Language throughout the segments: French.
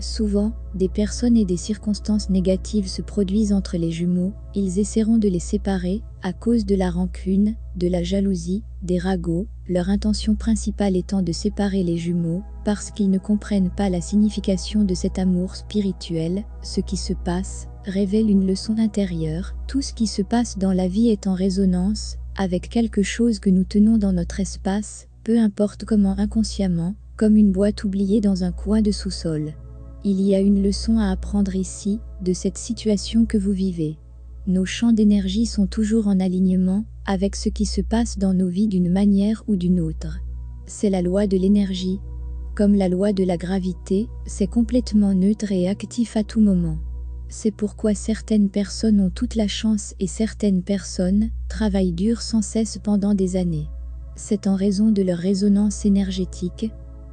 Souvent, des personnes et des circonstances négatives se produisent entre les jumeaux, ils essaieront de les séparer, à cause de la rancune, de la jalousie, des ragots, leur intention principale étant de séparer les jumeaux, parce qu'ils ne comprennent pas la signification de cet amour spirituel. Ce qui se passe révèle une leçon intérieure. Tout ce qui se passe dans la vie est en résonance avec quelque chose que nous tenons dans notre espace, peu importe comment, inconsciemment, comme une boîte oubliée dans un coin de sous-sol. Il y a une leçon à apprendre ici, de cette situation que vous vivez. Nos champs d'énergie sont toujours en alignement avec ce qui se passe dans nos vies d'une manière ou d'une autre. C'est la loi de l'énergie. Comme la loi de la gravité, c'est complètement neutre et actif à tout moment. C'est pourquoi certaines personnes ont toute la chance et certaines personnes travaillent dur sans cesse pendant des années. C'est en raison de leur résonance énergétique.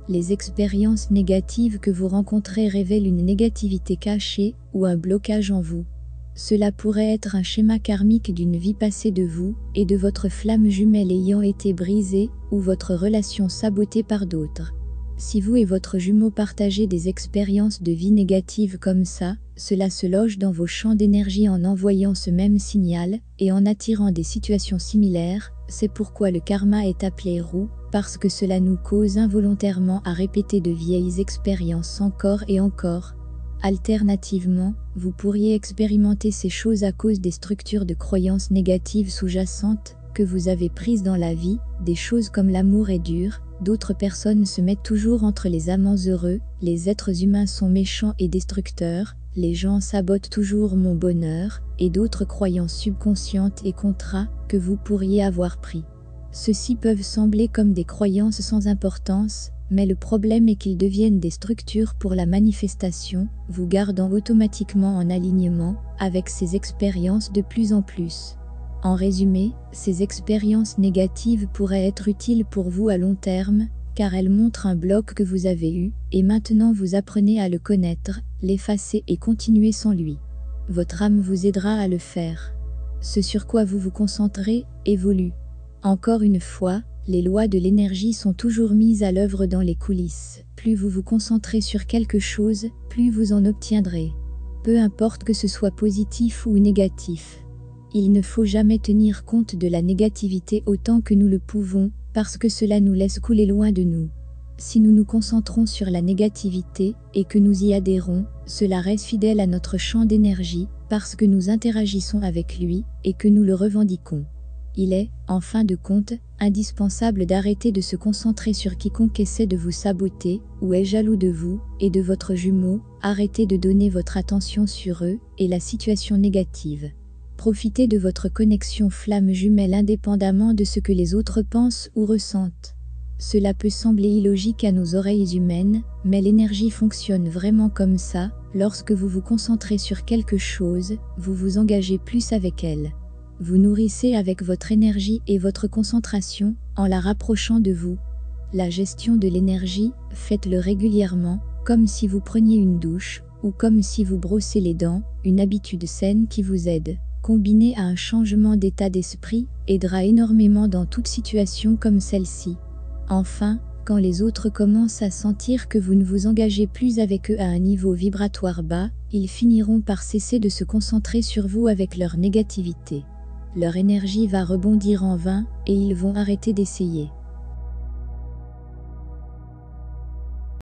Les expériences négatives que vous rencontrez révèlent une négativité cachée ou un blocage en vous. Cela pourrait être un schéma karmique d'une vie passée de vous et de votre flamme jumelle ayant été brisée ou votre relation sabotée par d'autres. Si vous et votre jumeau partagez des expériences de vie négatives comme ça, cela se loge dans vos champs d'énergie en envoyant ce même signal et en attirant des situations similaires. C'est pourquoi le karma est appelé roue, parce que cela nous cause involontairement à répéter de vieilles expériences encore et encore. Alternativement, vous pourriez expérimenter ces choses à cause des structures de croyances négatives sous-jacentes que vous avez prises dans la vie, des choses comme l'amour est dur, d'autres personnes se mettent toujours entre les amants heureux, les êtres humains sont méchants et destructeurs, les gens sabotent toujours mon bonheur, et d'autres croyances subconscientes et contrats que vous pourriez avoir pris. Ceux-ci peuvent sembler comme des croyances sans importance, mais le problème est qu'ils deviennent des structures pour la manifestation, vous gardant automatiquement en alignement avec ces expériences de plus en plus. En résumé, ces expériences négatives pourraient être utiles pour vous à long terme, car elles montrent un bloc que vous avez eu, et maintenant vous apprenez à le connaître, l'effacer et continuer sans lui. Votre âme vous aidera à le faire. Ce sur quoi vous vous concentrez évolue. Encore une fois, les lois de l'énergie sont toujours mises à l'œuvre dans les coulisses. Plus vous vous concentrez sur quelque chose, plus vous en obtiendrez. Peu importe que ce soit positif ou négatif. Il ne faut jamais tenir compte de la négativité autant que nous le pouvons, parce que cela nous laisse couler loin de nous. Si nous nous concentrons sur la négativité et que nous y adhérons, cela reste fidèle à notre champ d'énergie, parce que nous interagissons avec lui et que nous le revendiquons. Il est, en fin de compte, indispensable d'arrêter de se concentrer sur quiconque essaie de vous saboter ou est jaloux de vous et de votre jumeau. Arrêtez de donner votre attention sur eux et la situation négative. Profitez de votre connexion flamme jumelle indépendamment de ce que les autres pensent ou ressentent. Cela peut sembler illogique à nos oreilles humaines, mais l'énergie fonctionne vraiment comme ça. Lorsque vous vous concentrez sur quelque chose, vous vous engagez plus avec elle. Vous nourrissez avec votre énergie et votre concentration, en la rapprochant de vous. La gestion de l'énergie, faites-le régulièrement, comme si vous preniez une douche, ou comme si vous brossez les dents, une habitude saine qui vous aide, combinée à un changement d'état d'esprit, aidera énormément dans toute situation comme celle-ci. Enfin, quand les autres commencent à sentir que vous ne vous engagez plus avec eux à un niveau vibratoire bas, ils finiront par cesser de se concentrer sur vous avec leur négativité. Leur énergie va rebondir en vain et ils vont arrêter d'essayer.